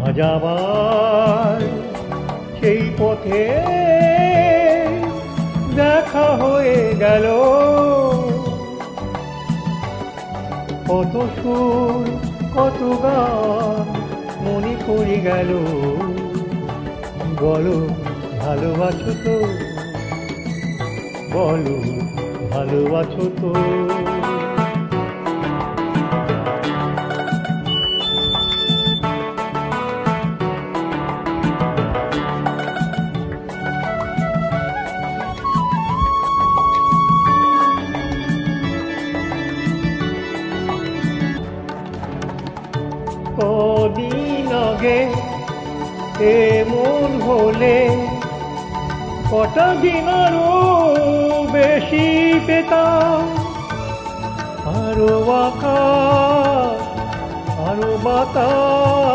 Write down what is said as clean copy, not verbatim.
আজ আবার সেই পথে দেখা হয়ে গেল। কত সুর কত গান মনে পড়ে গেল। বলো ভালোবাসো তো, বলো ভালোবাসো তো। কদিন আগে এমন হলে কটা দিন আরো বেশি পেতাম। আরো আকাশ আরো বাতাস